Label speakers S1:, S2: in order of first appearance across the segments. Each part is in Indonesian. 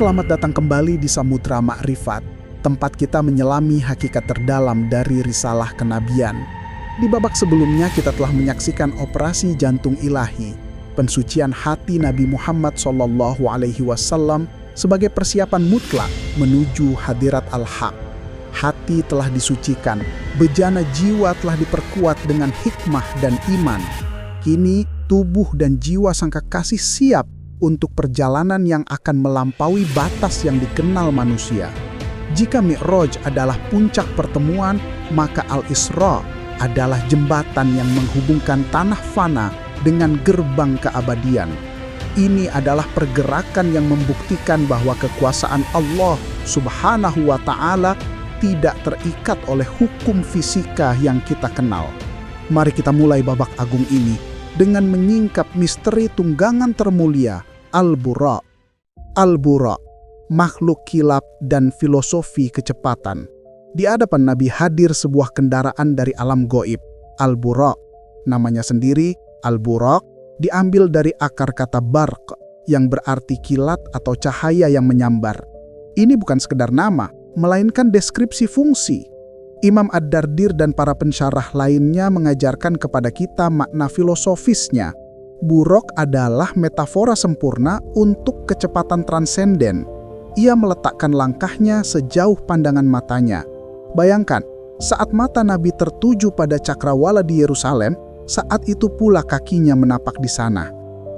S1: Selamat datang kembali di Samudra Ma'rifat, tempat kita menyelami hakikat terdalam dari risalah kenabian. Di babak sebelumnya kita telah menyaksikan operasi jantung ilahi, pensucian hati Nabi Muhammad SAW sebagai persiapan mutlak menuju hadirat al-haq. Hati telah disucikan, bejana jiwa telah diperkuat dengan hikmah dan iman. Kini tubuh dan jiwa sang kekasih siap untuk perjalanan yang akan melampaui batas yang dikenal manusia. Jika Mi'raj adalah puncak pertemuan, maka Al-Isra adalah jembatan yang menghubungkan tanah fana dengan gerbang keabadian. Ini adalah pergerakan yang membuktikan bahwa kekuasaan Allah Subhanahu wa Ta'ala tidak terikat oleh hukum fisika yang kita kenal. Mari kita mulai babak agung ini dengan menyingkap misteri tunggangan termulia Al-Buraq. Al-Buraq, makhluk kilap dan filosofi kecepatan. Di hadapan Nabi hadir sebuah kendaraan dari alam goib, Al-Buraq. Namanya sendiri, Al-Buraq, diambil dari akar kata barq, yang berarti kilat atau cahaya yang menyambar. Ini bukan sekedar nama, melainkan deskripsi fungsi. Imam Ad-Dardir dan para pensyarah lainnya mengajarkan kepada kita makna filosofisnya. Buraq adalah metafora sempurna untuk kecepatan transenden. Ia meletakkan langkahnya sejauh pandangan matanya. Bayangkan, saat mata Nabi tertuju pada cakrawala di Yerusalem, saat itu pula kakinya menapak di sana.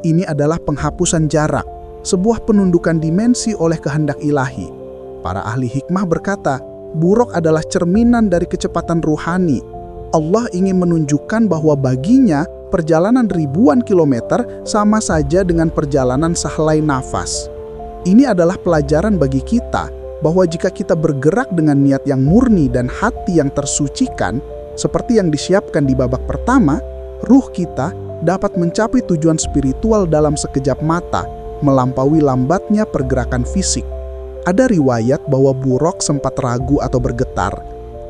S1: Ini adalah penghapusan jarak, sebuah penundukan dimensi oleh kehendak ilahi. Para ahli hikmah berkata, Buraq adalah cerminan dari kecepatan ruhani. Allah ingin menunjukkan bahwa baginya perjalanan ribuan kilometer sama saja dengan perjalanan sehelai nafas. Ini adalah pelajaran bagi kita bahwa jika kita bergerak dengan niat yang murni dan hati yang tersucikan, seperti yang disiapkan di babak pertama, ruh kita dapat mencapai tujuan spiritual dalam sekejap mata, melampaui lambatnya pergerakan fisik. Ada riwayat bahwa Buraq sempat ragu atau bergetar.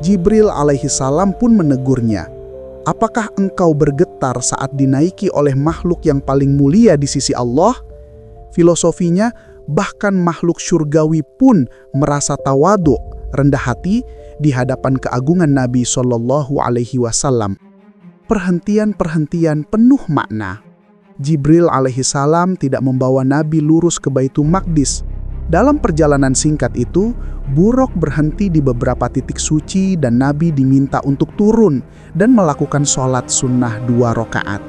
S1: Jibril alaihi salam pun menegurnya, "Apakah engkau bergetar saat dinaiki oleh makhluk yang paling mulia di sisi Allah?" Filosofinya, bahkan makhluk syurgawi pun merasa tawadhu, rendah hati di hadapan keagungan Nabi Shallallahu Alaihi Wasallam. Perhentian-perhentian penuh makna. Jibril alaihi salam tidak membawa Nabi lurus ke Baitul Maqdis. Dalam perjalanan singkat itu, Buraq berhenti di beberapa titik suci dan Nabi diminta untuk turun dan melakukan sholat sunnah 2 rakaat.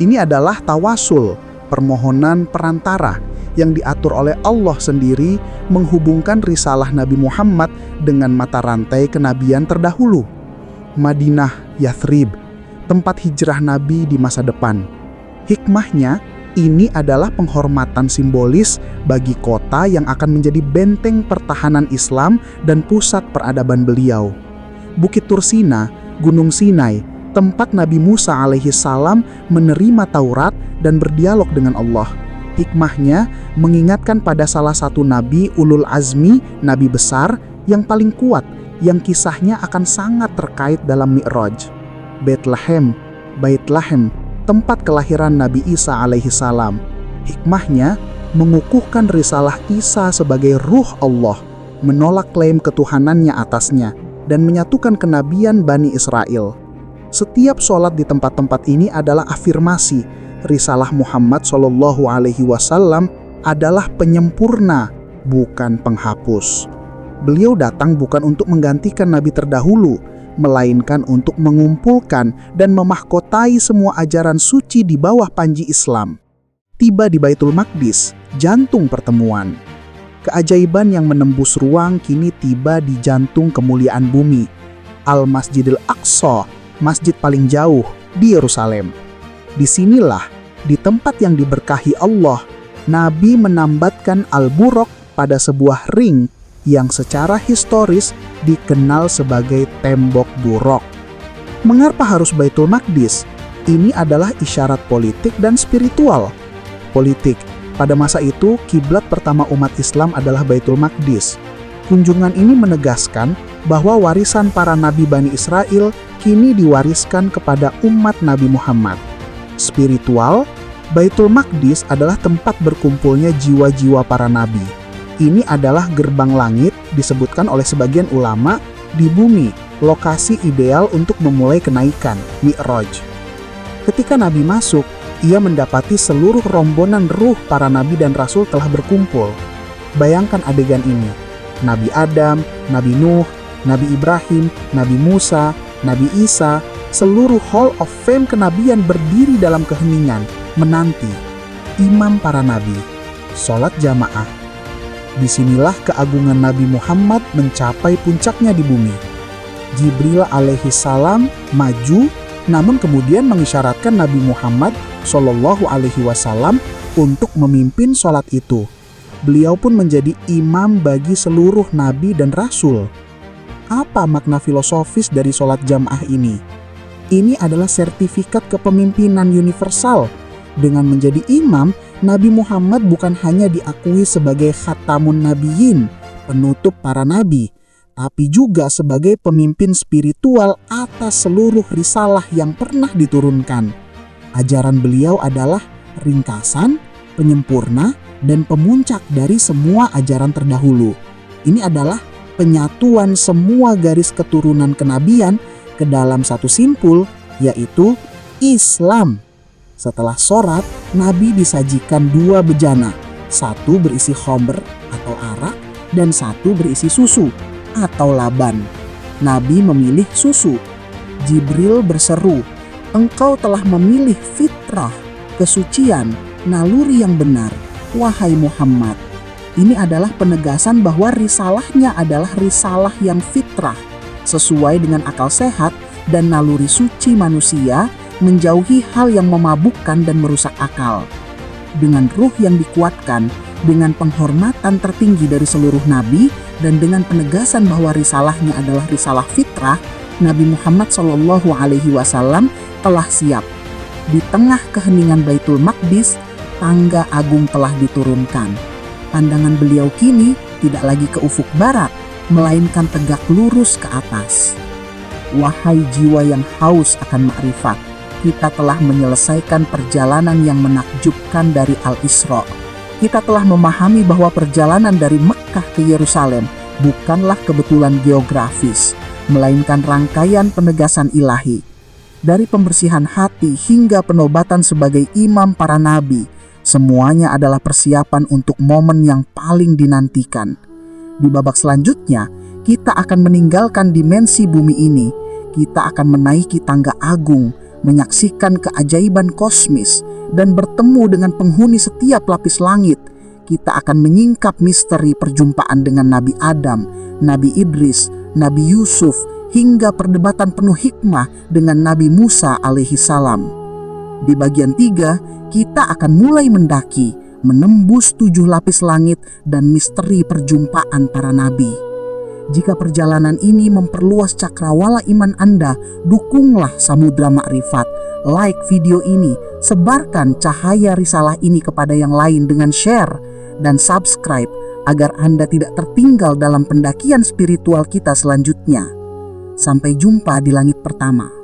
S1: Ini adalah tawasul, permohonan perantara yang diatur oleh Allah sendiri menghubungkan risalah Nabi Muhammad dengan mata rantai kenabian terdahulu. Madinah, Yathrib, tempat hijrah Nabi di masa depan. Hikmahnya, ini adalah penghormatan simbolis bagi kota yang akan menjadi benteng pertahanan Islam dan pusat peradaban beliau. Bukit Tursina, Gunung Sinai, tempat Nabi Musa alaihi salam menerima Taurat dan berdialog dengan Allah. Hikmahnya mengingatkan pada salah satu nabi ulul azmi, nabi besar yang paling kuat, yang kisahnya akan sangat terkait dalam Mi'raj. Baitlaham, tempat kelahiran Nabi Isa alaihi salam. Hikmahnya mengukuhkan risalah Isa sebagai ruh Allah, menolak klaim ketuhanannya atasnya, dan menyatukan kenabian Bani Israel. Setiap sholat di tempat-tempat ini adalah afirmasi, risalah Muhammad Shallallahu Alaihi Wasallam adalah penyempurna, bukan penghapus. Beliau datang bukan untuk menggantikan nabi terdahulu, melainkan untuk mengumpulkan dan memahkotai semua ajaran suci di bawah panji Islam. Tiba di Baitul Maqdis, jantung pertemuan. Keajaiban yang menembus ruang kini tiba di jantung kemuliaan bumi, Al-Masjidil Aqsa, masjid paling jauh di Yerusalem. Disinilah, di tempat yang diberkahi Allah, Nabi menambatkan Al-Buraq pada sebuah ring yang secara historis dikenal sebagai tembok Buraq. Mengapa harus Baitul Maqdis? Ini adalah isyarat politik dan spiritual. Politik, pada masa itu kiblat pertama umat Islam adalah Baitul Maqdis. Kunjungan ini menegaskan bahwa warisan para nabi Bani Israel kini diwariskan kepada umat Nabi Muhammad. Spiritual, Baitul Maqdis adalah tempat berkumpulnya jiwa-jiwa para nabi. Ini adalah gerbang langit, disebutkan oleh sebagian ulama, di bumi, lokasi ideal untuk memulai kenaikan, Mi'raj. Ketika Nabi masuk, ia mendapati seluruh rombongan ruh para nabi dan rasul telah berkumpul. Bayangkan adegan ini. Nabi Adam, Nabi Nuh, Nabi Ibrahim, Nabi Musa, Nabi Isa, seluruh Hall of Fame kenabian berdiri dalam keheningan, menanti imam para nabi, sholat jamaah. Disinilah keagungan Nabi Muhammad mencapai puncaknya di bumi. Jibril alaihi salam maju, namun kemudian mengisyaratkan Nabi Muhammad Shallallahu alaihi wasallam untuk memimpin sholat itu. Beliau pun menjadi imam bagi seluruh nabi dan rasul. Apa makna filosofis dari sholat jamaah ini? Ini adalah sertifikat kepemimpinan universal. Dengan menjadi imam, Nabi Muhammad bukan hanya diakui sebagai khatamun nabiyyin, penutup para nabi, tapi juga sebagai pemimpin spiritual atas seluruh risalah yang pernah diturunkan. Ajaran beliau adalah ringkasan, penyempurna, dan pemuncak dari semua ajaran terdahulu. Ini adalah penyatuan semua garis keturunan kenabian ke dalam satu simpul, yaitu Islam. Setelah sholat, Nabi disajikan 2 bejana, satu berisi khamr atau arak dan satu berisi susu atau laban. Nabi memilih susu. Jibril berseru, "Engkau telah memilih fitrah, kesucian, naluri yang benar, wahai Muhammad." Ini adalah penegasan bahwa risalahnya adalah risalah yang fitrah, sesuai dengan akal sehat dan naluri suci manusia, menjauhi hal yang memabukkan dan merusak akal. Dengan ruh yang dikuatkan, dengan penghormatan tertinggi dari seluruh nabi, dan dengan penegasan bahwa risalahnya adalah risalah fitrah, Nabi Muhammad SAW telah siap. Di tengah keheningan Baitul Maqdis, tangga agung telah diturunkan. Pandangan beliau kini tidak lagi ke ufuk barat, melainkan tegak lurus ke atas. Wahai jiwa yang haus akan makrifat, kita telah menyelesaikan perjalanan yang menakjubkan dari Al-Isra. Kita telah memahami bahwa perjalanan dari Mekkah ke Yerusalem bukanlah kebetulan geografis, melainkan rangkaian penegasan ilahi. Dari pembersihan hati hingga penobatan sebagai imam para nabi, semuanya adalah persiapan untuk momen yang paling dinantikan. Di babak selanjutnya, kita akan meninggalkan dimensi bumi ini. Kita akan menaiki tangga agung, menyaksikan keajaiban kosmis, dan bertemu dengan penghuni setiap lapis langit. Kita akan menyingkap misteri perjumpaan dengan Nabi Adam, Nabi Idris, Nabi Yusuf, hingga perdebatan penuh hikmah dengan Nabi Musa alaihi salam. Di bagian 3, kita akan mulai mendaki, menembus 7 lapis langit dan misteri perjumpaan para nabi. Jika perjalanan ini memperluas cakrawala iman Anda, dukunglah Samudra Makrifat. Like video ini, sebarkan cahaya risalah ini kepada yang lain dengan share, dan subscribe agar Anda tidak tertinggal dalam pendakian spiritual kita selanjutnya. Sampai jumpa di langit pertama.